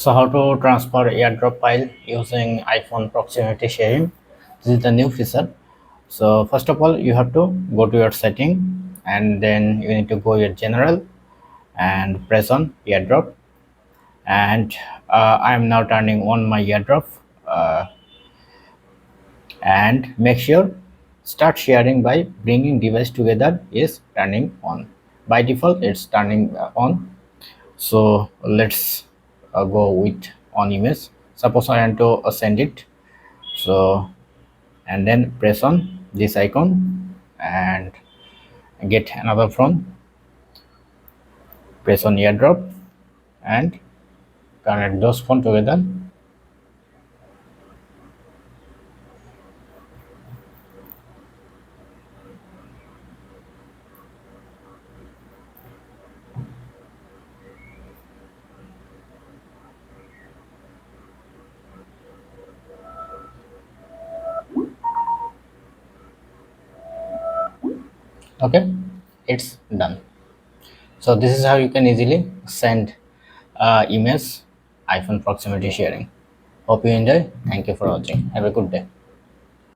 So how to transfer AirDrop file using iPhone proximity sharing? This is the new feature. So first of all, you have to go to your setting, and then you need to go your general and press on AirDrop. And I am now turning on my AirDrop, uh, and make sure start sharing by bringing device together is turning on. By default, it's turning on. So let's go with on image. Suppose I want to send it, so and then press on this icon and get another phone, press on AirDrop and connect those phone together. Okay, it's done. So this is how you can easily send image iPhone proximity sharing. Hope you enjoy. Thank you for watching. Have a good day.